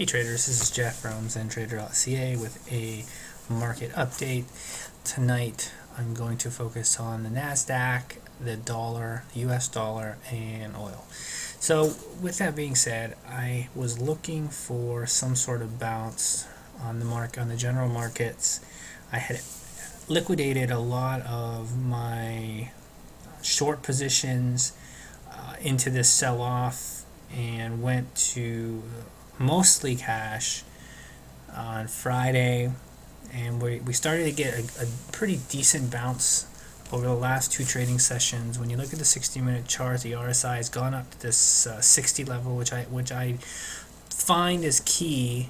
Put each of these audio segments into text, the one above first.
Hey traders, this is Jeff from ZenTrader.ca with a market update. Tonight I'm going to focus on the Nasdaq, the dollar, the US dollar, and oil. So with that being said, I was looking for some sort of bounce on the general markets. I had liquidated a lot of my short positions into this sell-off and went to mostly cash on Friday, and we started to get a pretty decent bounce over the last two trading sessions. When you look at the 60-minute chart, the RSI has gone up to this 60 level, which I find is key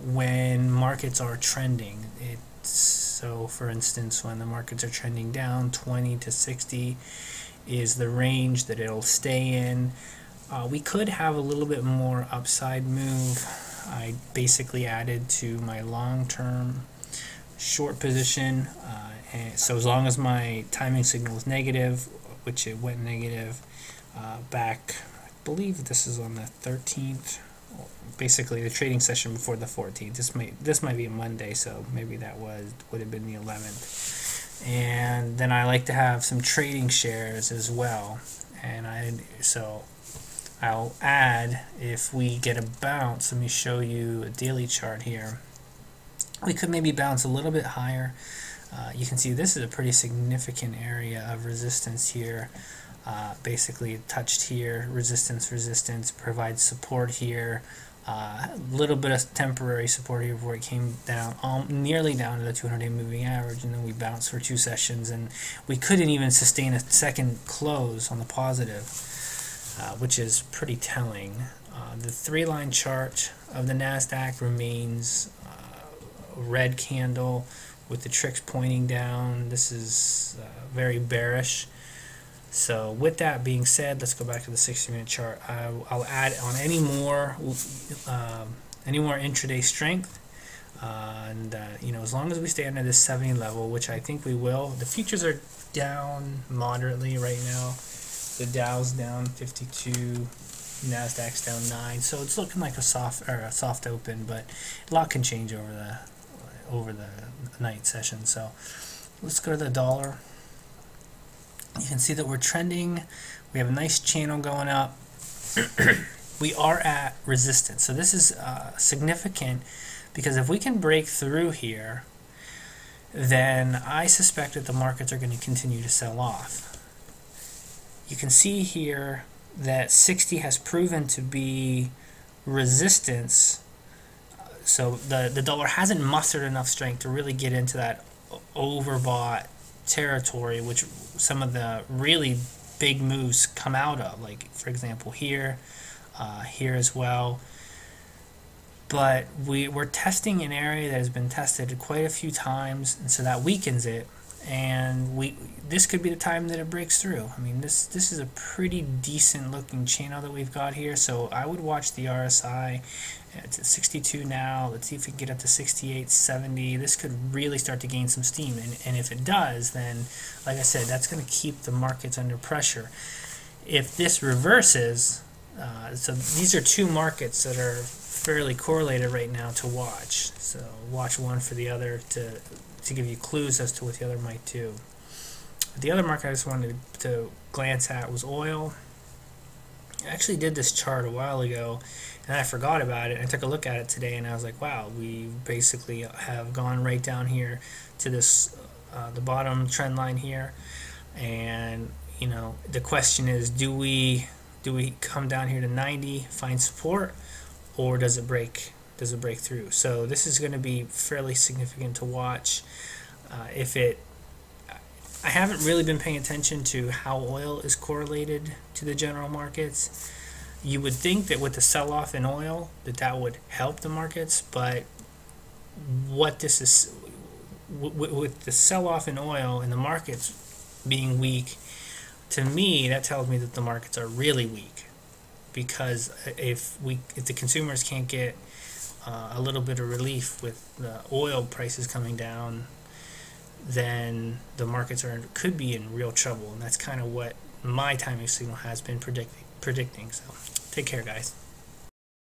when markets are trending. So for instance, when the markets are trending down, 20 to 60 is the range that it'll stay in. We could have a little bit more upside move. I basically added to my long-term short position, and so as long as my timing signal is negative, which it went negative back, I believe this is on the 13th, basically the trading session before the 14th. This might be a Monday, so maybe that would have been the 11th. And then I like to have some trading shares as well, and I'll add, if we get a bounce, let me show you a daily chart here. We could maybe bounce a little bit higher. You can see this is a pretty significant area of resistance here. Basically it touched here, resistance, provides support here. A little bit of temporary support here before it came down, nearly down to the 200-day moving average, and then we bounced for two sessions, and we couldn't even sustain a second close on the positive. Which is pretty telling. The three-line chart of the Nasdaq remains a red candle with the tricks pointing down. This is very bearish. So with that being said, let's go back to the 60-minute chart. I'll add on any more intraday strength, and as long as we stay under this 70 level, which I think we will. The futures are down moderately right now. The Dow's down 52, Nasdaq's down 9, so it's looking like a soft open, but a lot can change over the night session. So let's go to the dollar. You can see that we're trending. We have a nice channel going up. We are at resistance, so this is significant, because if we can break through here, then I suspect that the markets are going to continue to sell off. You can see here that 60 has proven to be resistance, so the dollar hasn't mustered enough strength to really get into that overbought territory, which some of the really big moves come out of, like for example here as well. But we're testing an area that has been tested quite a few times, and so that weakens it. And this could be the time that it breaks through. I mean, this is a pretty decent looking channel that we've got here, so I would watch the RSI. It's at 62 now. Let's see if we can get up to 68, 70. This could really start to gain some steam, and if it does, then like I said, that's going to keep the markets under pressure. If this reverses, so these are two markets that are fairly correlated right now to watch, so watch one for the other to give you clues as to what the other might do. The other market I just wanted to glance at was oil. I actually did this chart a while ago, and I forgot about it. I took a look at it today, and I was like, wow, we basically have gone right down here to this the bottom trend line here. And the question is, do we come down here to 90, find support, or does it break through? So this is going to be fairly significant to watch. I haven't really been paying attention to how oil is correlated to the general markets. You would think that with the sell-off in oil that would help the markets, but what this is, with the sell-off in oil and the markets being weak, to me that tells me that the markets are really weak, because if the consumers can't get a little bit of relief with the oil prices coming down, then the markets could be in real trouble, and that's kind of what my timing signal has been predicting. So take care, guys.